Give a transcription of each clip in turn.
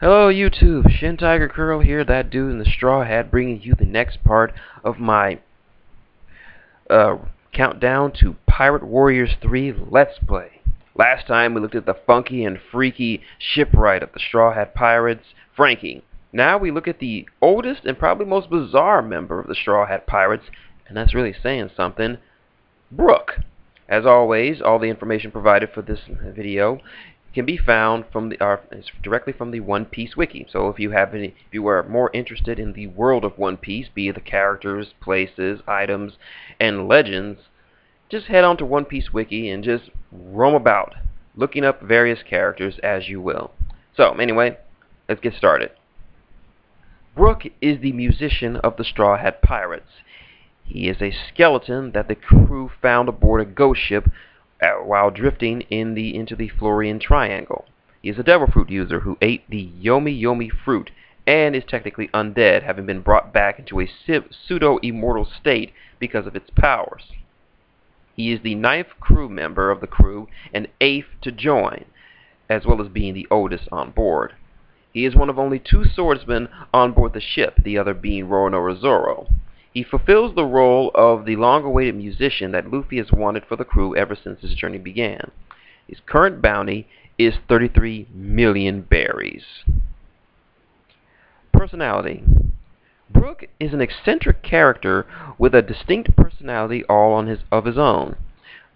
Hello YouTube, Shin Tiger Curl here, that dude in the straw hat, bringing you the next part of my countdown to Pirate Warriors 3 Let's Play. Last time we looked at the funky and freaky shipwright of the Straw Hat Pirates, Frankie. Now we look at the oldest and probably most bizarre member of the Straw Hat Pirates, and that's really saying something, Brook. As always, all the information provided for this video can be found from directly from the One Piece wiki. So if you are more interested in the world of One Piece, be it the characters, places, items, and legends, just head on to One Piece wiki and just roam about, looking up various characters as you will. So anyway, let's get started. Brook is the musician of the Straw Hat Pirates. He is a skeleton that the crew found aboard a ghost ship while drifting into the Florian Triangle. He is a devil fruit user who ate the Yomi Yomi fruit and is technically undead, having been brought back into a pseudo-immortal state because of its powers. He is the 9th crew member of the crew and 8th to join, as well as being the oldest on board. He is one of only 2 swordsmen on board the ship, the other being Roronoa Zoro. He fulfills the role of the long-awaited musician that Luffy has wanted for the crew ever since his journey began. His current bounty is 33 million berries. Personality. Brook is an eccentric character with a distinct personality all of his own,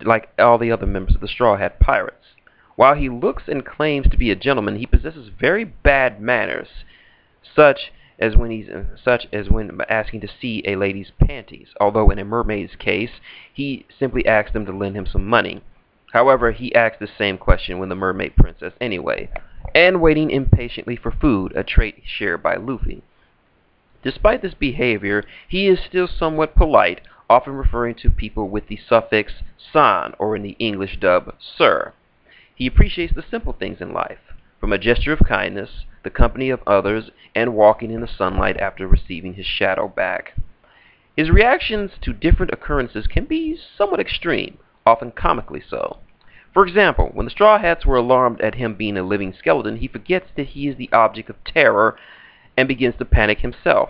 like all the other members of the Straw Hat Pirates. While he looks and claims to be a gentleman, he possesses very bad manners, such as when asking to see a lady's panties, although in a mermaid's case, he simply asks them to lend him some money. However, he asks the same question when the mermaid princess anyway, and waiting impatiently for food, a trait shared by Luffy. Despite this behavior, he is still somewhat polite, often referring to people with the suffix san, or in the English dub, sir. He appreciates the simple things in life, from a gesture of kindness, the company of others, and walking in the sunlight after receiving his shadow back. His reactions to different occurrences can be somewhat extreme, often comically so. For example, when the Straw Hats were alarmed at him being a living skeleton, he forgets that he is the object of terror and begins to panic himself.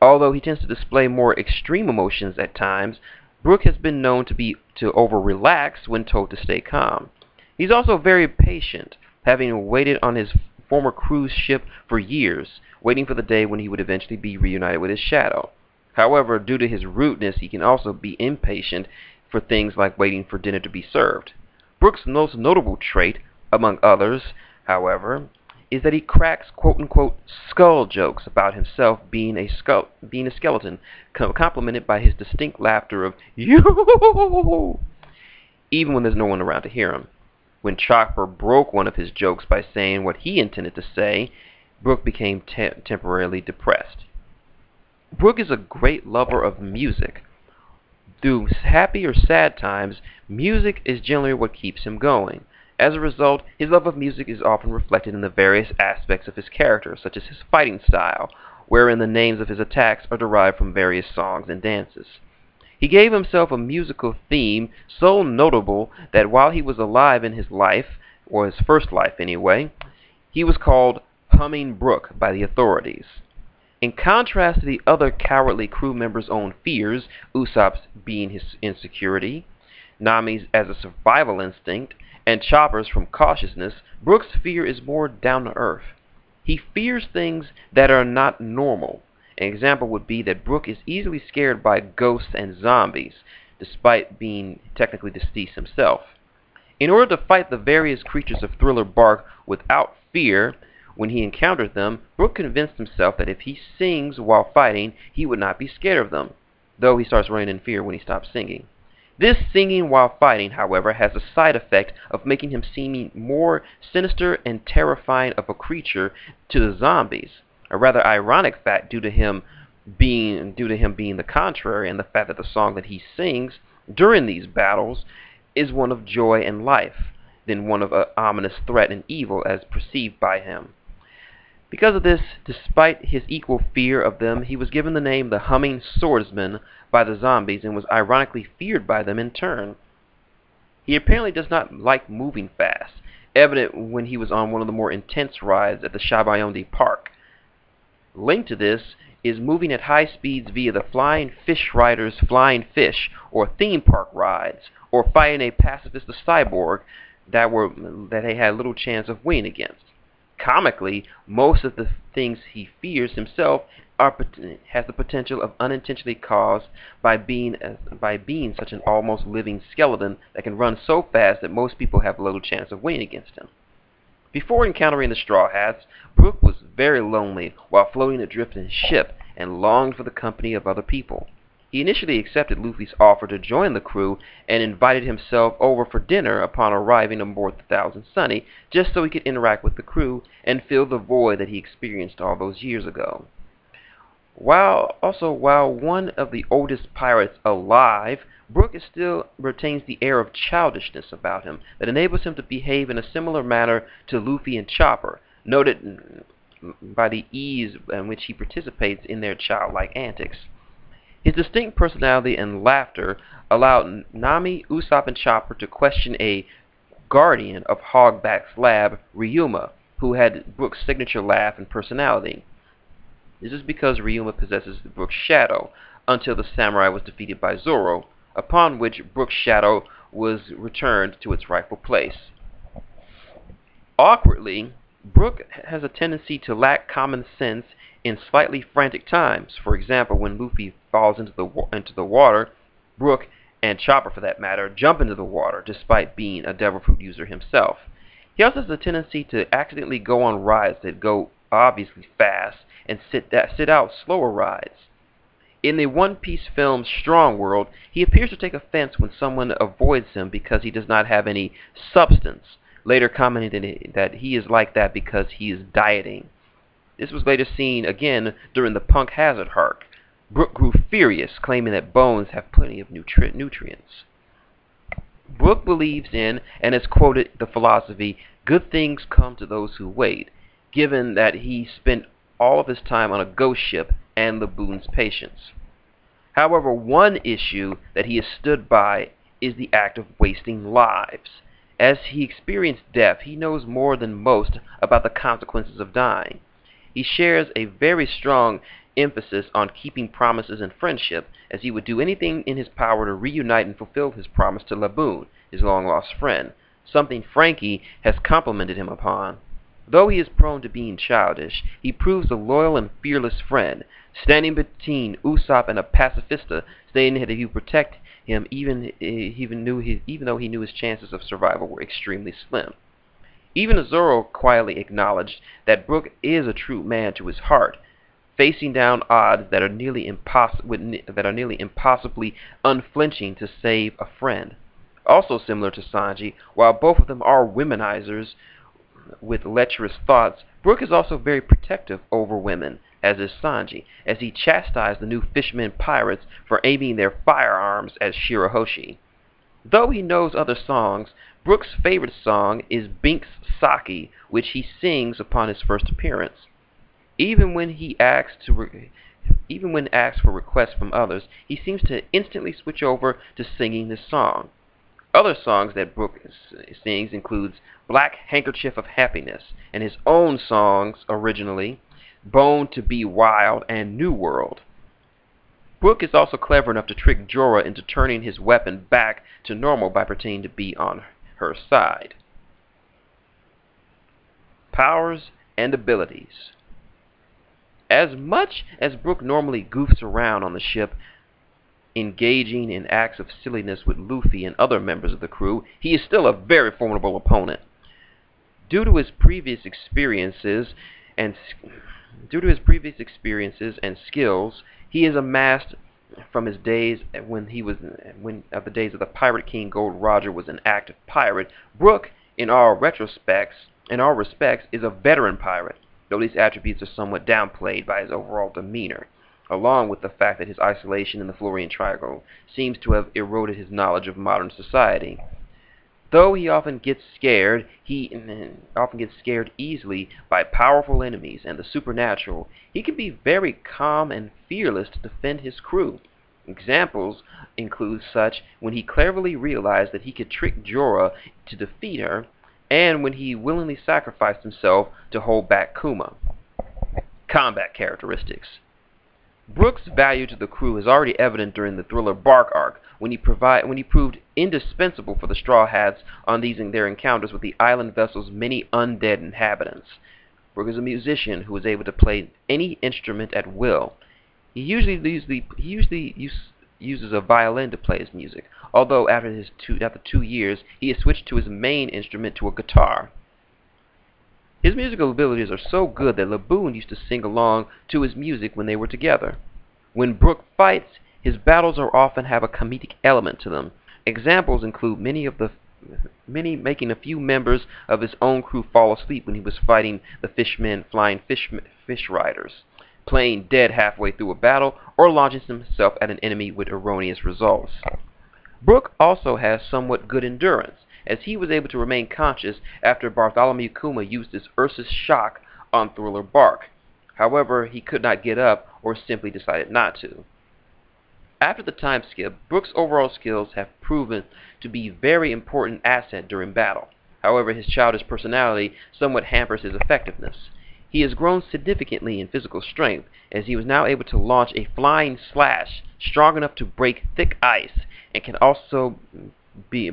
Although he tends to display more extreme emotions at times, Brook has been known to over-relax when told to stay calm. He's also very patient, having waited on his former cruise ship for years, waiting for the day when he would eventually be reunited with his shadow. However, due to his rudeness, he can also be impatient for things like waiting for dinner to be served. Brook's most notable trait, among others, however, is that he cracks quote-unquote skull jokes about himself being a skeleton, complemented by his distinct laughter of yoo, even when there's no one around to hear him. When Chopper broke one of his jokes by saying what he intended to say, Brook became temporarily depressed. Brook is a great lover of music. Through happy or sad times, music is generally what keeps him going. As a result, his love of music is often reflected in the various aspects of his character, such as his fighting style, wherein the names of his attacks are derived from various songs and dances. He gave himself a musical theme so notable that while he was alive in his life, or his first life anyway, he was called Humming Brook by the authorities. In contrast to the other cowardly crew members' own fears, Usopp's being his insecurity, Nami's as a survival instinct, and Chopper's from cautiousness, Brook's fear is more down to earth. He fears things that are not normal. An example would be that Brook is easily scared by ghosts and zombies, despite being technically deceased himself. In order to fight the various creatures of Thriller Bark without fear when he encountered them, Brook convinced himself that if he sings while fighting, he would not be scared of them, though he starts running in fear when he stops singing. This singing while fighting, however, has a side effect of making him seem more sinister and terrifying of a creature to the zombies. A rather ironic fact due to him being the contrary, and the fact that the song that he sings during these battles is one of joy and life, than one of ominous threat and evil as perceived by him. Because of this, despite his equal fear of them, he was given the name the Humming Swordsman by the zombies and was ironically feared by them in turn. He apparently does not like moving fast, evident when he was on one of the more intense rides at the Shabayondi Park. Linked to this is moving at high speeds via the Flying Fish Riders' Flying Fish, or theme park rides, or fighting a pacifist cyborg that he had little chance of winning against. Comically, most of the things he fears himself has the potential of unintentionally caused by being such an almost living skeleton that can run so fast that most people have little chance of winning against him. Before encountering the Straw Hats, Brook was very lonely while floating adrift in his ship and longed for the company of other people. He initially accepted Luffy's offer to join the crew and invited himself over for dinner upon arriving aboard the Thousand Sunny, just so he could interact with the crew and fill the void that he experienced all those years ago. While one of the oldest pirates alive, Brook still retains the air of childishness about him that enables him to behave in a similar manner to Luffy and Chopper, noted by the ease in which he participates in their childlike antics. His distinct personality and laughter allowed Nami, Usopp, and Chopper to question a guardian of Hogback's lab, Ryuma, who had Brook's signature laugh and personality. This is because Ryuma possesses Brook's shadow, until the samurai was defeated by Zoro, upon which Brook's shadow was returned to its rightful place. Awkwardly, Brook has a tendency to lack common sense in slightly frantic times. For example, when Luffy falls into the water, Brook, and Chopper for that matter, jump into the water despite being a devil fruit user himself. He also has a tendency to accidentally go on rides that go obviously fast and sit out slower rides. In the One Piece film Strong World, he appears to take offense when someone avoids him because he does not have any substance, later commenting that he is like that because he is dieting. This was later seen again during the Punk Hazard arc. Brook grew furious, claiming that bones have plenty of nutrients. Brook believes in and has quoted the philosophy, "Good things come to those who wait," given that he spent all of his time on a ghost ship and the Boon's patience. However, one issue that he has stood by is the act of wasting lives. As he experienced death, he knows more than most about the consequences of dying. He shares a very strong emphasis on keeping promises and friendship, as he would do anything in his power to reunite and fulfill his promise to Laboon, his long-lost friend, something Frankie has complimented him upon. Though he is prone to being childish, he proves a loyal and fearless friend, standing between Usopp and a pacifista, stating that he would protect him even though he knew his chances of survival were extremely slim. Even Zoro quietly acknowledged that Brook is a true man to his heart, facing down odds that are nearly impossibly unflinching to save a friend. Also similar to Sanji, while both of them are womenizers with lecherous thoughts, Brook is also very protective over women, as is Sanji, as he chastised the new fishermen pirates for aiming their firearms at Shirahoshi. Though he knows other songs, Brook's favorite song is Bink's Saki, which he sings upon his first appearance. Even when asked for requests from others, he seems to instantly switch over to singing this song. Other songs that Brook sings includes Black Handkerchief of Happiness, and his own songs originally, Bone to Be Wild and New World. Brook is also clever enough to trick Jorah into turning his weapon back to normal by pretending to be on her side. Powers and abilities. As much as Brook normally goofs around on the ship, engaging in acts of silliness with Luffy and other members of the crew, he is still a very formidable opponent. Due to his previous experiences and skills he has amassed from his days of the days of the Pirate King Gold Roger was an active pirate, Brook, in all respects, is a veteran pirate, though these attributes are somewhat downplayed by his overall demeanor, along with the fact that his isolation in the Florian Triangle seems to have eroded his knowledge of modern society. Though he often gets scared easily by powerful enemies and the supernatural, he can be very calm and fearless to defend his crew. Examples include such when he cleverly realized that he could trick Jorah to defeat her, and when he willingly sacrificed himself to hold back Kuma. Combat characteristics. Brook's value to the crew is already evident during the thriller Bark arc, when he proved indispensable for the Straw Hats on their encounters with the island vessel's many undead inhabitants. Brook is a musician who is able to play any instrument at will. He usually uses a violin to play his music, although after 2 years he has switched to his main instrument, to a guitar. His musical abilities are so good that Laboon used to sing along to his music when they were together. When Brook fights, his battles often have a comedic element to them. Examples include many making a few members of his own crew fall asleep when he was fighting the fishmen flying fish riders, playing dead halfway through a battle, or launching himself at an enemy with erroneous results. Brook also has somewhat good endurance, as he was able to remain conscious after Bartholomew Kuma used his Ursus shock on Thriller Bark. However, he could not get up, or simply decided not to. After the time skip, Brook's overall skills have proven to be a very important asset during battle. However, his childish personality somewhat hampers his effectiveness. He has grown significantly in physical strength, as he was now able to launch a flying slash strong enough to break thick ice, and can also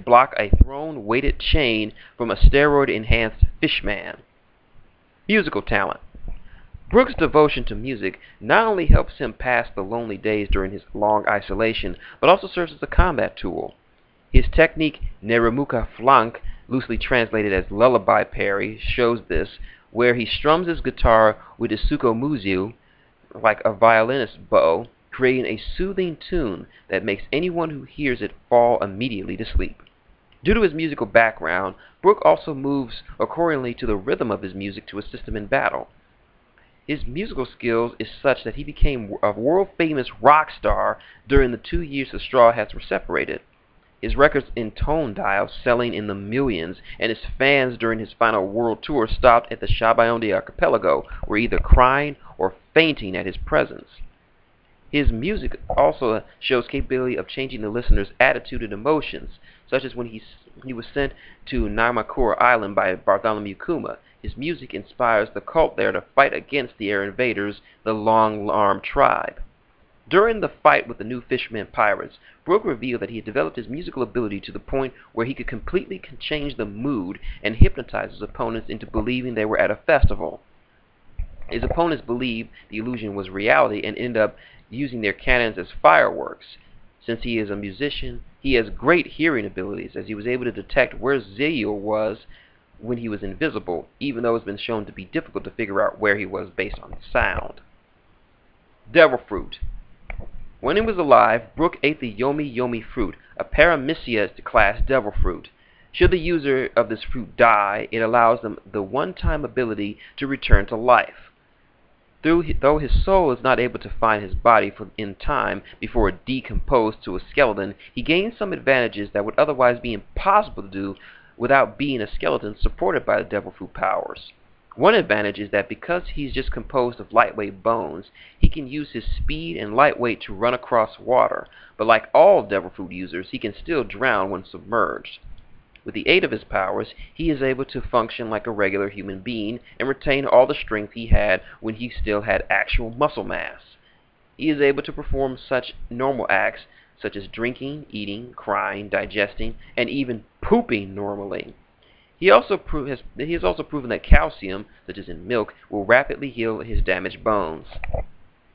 block a thrown-weighted chain from a steroid-enhanced fishman. Musical talent. Brook's devotion to music not only helps him pass the lonely days during his long isolation, but also serves as a combat tool. His technique, Nerumuka Flank, loosely translated as lullaby parry, shows this, where he strums his guitar with his sukomuzu, like a violinist's bow, creating a soothing tune that makes anyone who hears it fall immediately to sleep. Due to his musical background, Brook also moves accordingly to the rhythm of his music to assist him in battle. His musical skills is such that he became a world-famous rock star during the 2 years the Straw Hats were separated. His records in tone dial selling in the millions, and his fans during his final world tour stopped at the Shabayonde archipelago, were either crying or fainting at his presence. His music also shows capability of changing the listener's attitude and emotions, such as when he was sent to Namakura Island by Bartholomew Kuma. His music inspires the cult there to fight against the air invaders, the Long-Arm tribe. During the fight with the new fishermen pirates, Brook revealed that he had developed his musical ability to the point where he could completely change the mood and hypnotize his opponents into believing they were at a festival. His opponents believed the illusion was reality and ended up using their cannons as fireworks. Since he is a musician, he has great hearing abilities, as he was able to detect where Zeo was when he was invisible, even though it's been shown to be difficult to figure out where he was based on sound. Devil Fruit. When he was alive, Brook ate the Yomi Yomi fruit, a Paramecium-class devil fruit. Should the user of this fruit die, it allows them the one-time ability to return to life. Though his soul is not able to find his body in time before it decomposed to a skeleton, he gains some advantages that would otherwise be impossible to do without being a skeleton supported by the devil fruit powers. One advantage is that because he's just composed of lightweight bones, he can use his speed and lightweight to run across water, but like all devil fruit users, he can still drown when submerged. With the aid of his powers, he is able to function like a regular human being and retain all the strength he had when he still had actual muscle mass. He is able to perform such normal acts such as drinking, eating, crying, digesting, and even pooping normally. He has also proven that calcium, such as in milk, will rapidly heal his damaged bones.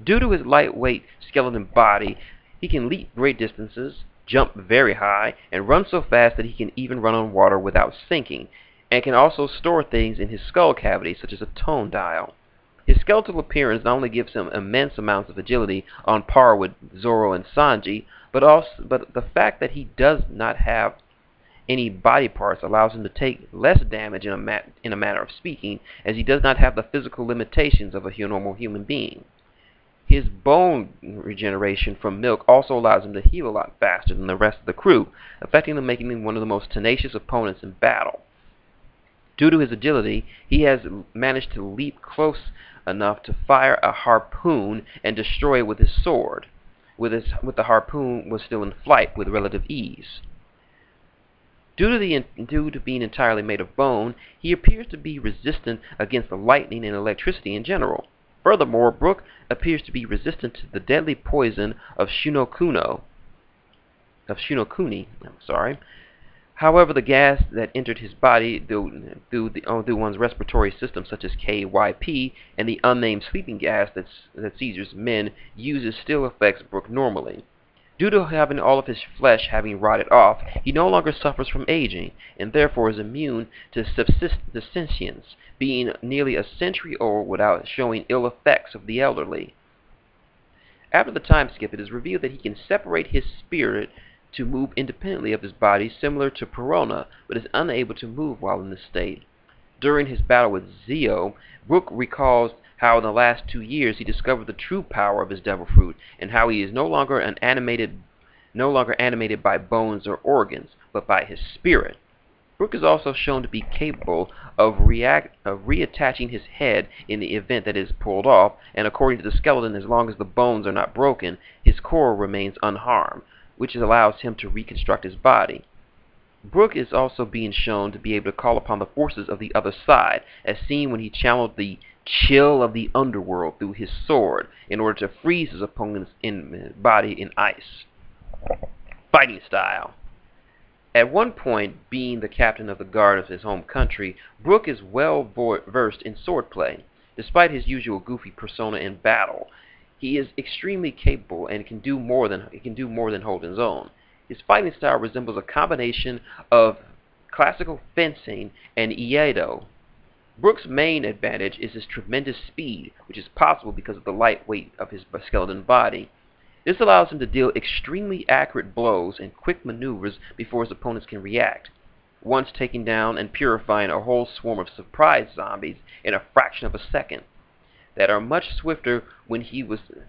Due to his lightweight skeleton body, he can leap great distances, jump very high, and run so fast that he can even run on water without sinking, and can also store things in his skull cavity, such as a tone dial. His skeletal appearance not only gives him immense amounts of agility on par with Zoro and Sanji, but the fact that he does not have any body parts allows him to take less damage in a manner of speaking, as he does not have the physical limitations of a normal human being. His bone regeneration from milk also allows him to heal a lot faster than the rest of the crew, affecting him, making him one of the most tenacious opponents in battle. Due to his agility, he has managed to leap close enough to fire a harpoon and destroy it with his sword, with the harpoon was still in flight with relative ease. Due to being entirely made of bone, he appears to be resistant against the lightning and electricity in general. Furthermore, Brook appears to be resistant to the deadly poison of Shinokuni. However, the gas that entered his body through one's respiratory system, such as KYP, and the unnamed sleeping gas that Caesar's men uses, still affects Brook normally. Due to having all of his flesh having rotted off, he no longer suffers from aging, and therefore is immune to subsistence, being nearly a century old without showing ill effects of the elderly. After the time skip, it is revealed that he can separate his spirit to move independently of his body, similar to Perona, but is unable to move while in this state. During his battle with Zio, Brook recalls how in the last 2 years he discovered the true power of his devil fruit, and how he is no longer animated by bones or organs, but by his spirit. Brook is also shown to be capable of reattaching his head in the event that it is pulled off, and according to the skeleton, as long as the bones are not broken, his core remains unharmed, which allows him to reconstruct his body. Brook is also being shown to be able to call upon the forces of the other side, as seen when he channeled the chill of the underworld through his sword in order to freeze his opponent's body in ice. Fighting style. At one point, being the captain of the guard of his home country, Brook is well versed in swordplay. Despite his usual goofy persona in battle, he is extremely capable and can do more than hold his own. His fighting style resembles a combination of classical fencing and Iaido. Brook's main advantage is his tremendous speed, which is possible because of the light weight of his skeleton body. This allows him to deal extremely accurate blows and quick maneuvers before his opponents can react, once taking down and purifying a whole swarm of surprise zombies in a fraction of a second, that are much swifter when he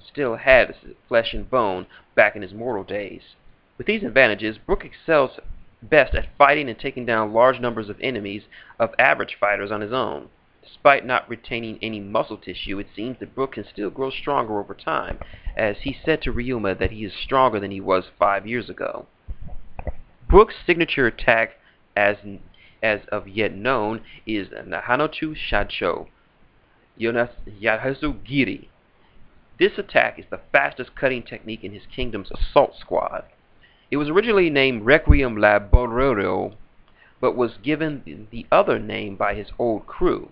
still had flesh and bone back in his mortal days. With these advantages, Brook excels best at fighting and taking down large numbers of enemies of average fighters on his own. Despite not retaining any muscle tissue, it seems that Brook can still grow stronger over time, as he said to Ryuma that he is stronger than he was 5 years ago. Brook's signature attack, as of yet known, is Nahanochu Shacho Yahasu Giri. This attack is the fastest cutting technique in his kingdom's assault squad. It was originally named Requiem Laboratorio, but was given the other name by his old crew.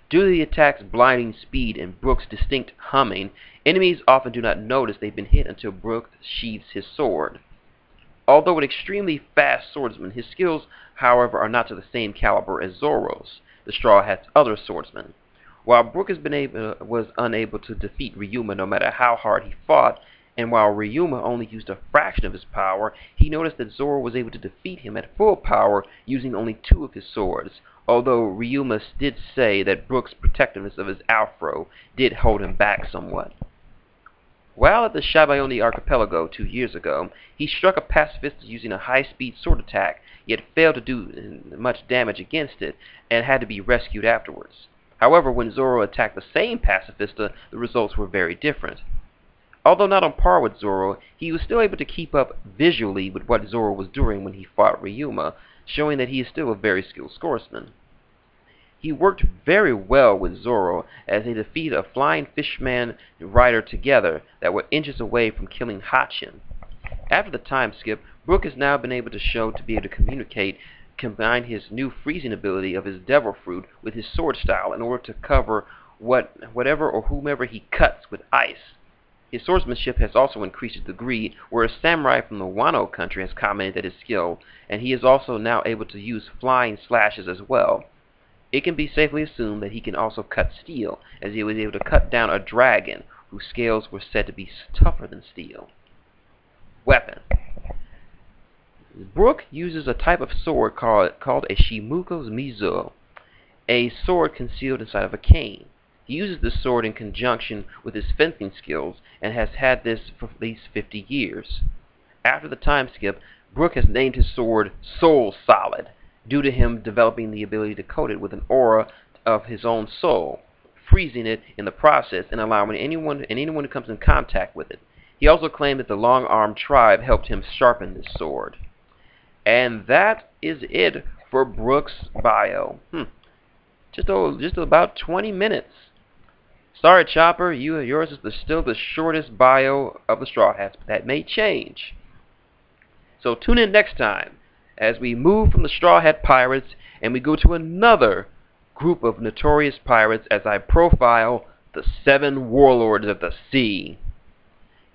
Due to the attack's blinding speed and Brook's distinct humming, enemies often do not notice they've been hit until Brook sheathes his sword. Although an extremely fast swordsman, his skills, however, are not to the same caliber as Zoro's, the Straw Hat's other swordsman. While Brook was unable to defeat Ryuma no matter how hard he fought, and while Ryuma only used a fraction of his power, he noticed that Zoro was able to defeat him at full power using only 2 of his swords, although Ryuma did say that Brook's protectiveness of his afro did hold him back somewhat. While at the Shibayoni archipelago 2 years ago, he struck a pacifist using a high-speed sword attack, yet failed to do much damage against it, and had to be rescued afterwards. However, when Zoro attacked the same pacifista, the results were very different. Although not on par with Zoro, he was still able to keep up visually with what Zoro was doing when he fought Ryuma, showing that he is still a very skilled swordsman. He worked very well with Zoro as they defeated a flying fishman rider together that were inches away from killing Hachin. After the time skip, Brook has now been able to be able to combine his new freezing ability of his devil fruit with his sword style in order to cover whatever or whomever he cuts with ice. His swordsmanship has also increased a degree, where a samurai from the Wano country has commented his skill, and he is also now able to use flying slashes as well. It can be safely assumed that he can also cut steel, as he was able to cut down a dragon whose scales were said to be tougher than steel. Weapon. Brook uses a type of sword called a Shimuko's Mizo, a sword concealed inside of a cane. He uses this sword in conjunction with his fencing skills, and has had this for at least 50 years. After the time skip, Brook has named his sword Soul Solid, due to him developing the ability to coat it with an aura of his own soul, freezing it in the process and allowing anyone who comes in contact with it. He also claimed that the Long-Armed tribe helped him sharpen this sword. And that is it for Brook's bio. Just about 20 minutes. Sorry, Chopper, yours is still the shortest bio of the Straw Hats, but that may change. So tune in next time as we move from the Straw Hat Pirates and we go to another group of notorious pirates as I profile the 7 warlords of the sea.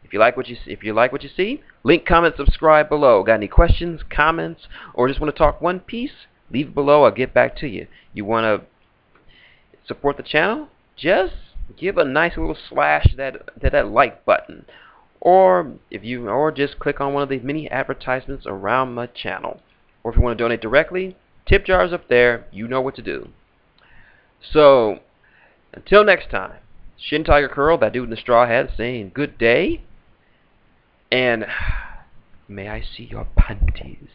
If you like what you see, link, comment, subscribe below. Got any questions, comments, or just want to talk One Piece? Leave it below. I'll get back to you. You want to support the channel? Just give a nice little slash to that like button, or just click on one of the many advertisements around my channel. Or if you want to donate directly, tip jars up there. You know what to do. So until next time, Shin Tiger Curl, that dude in the straw hat, saying good day, and may I see your panties.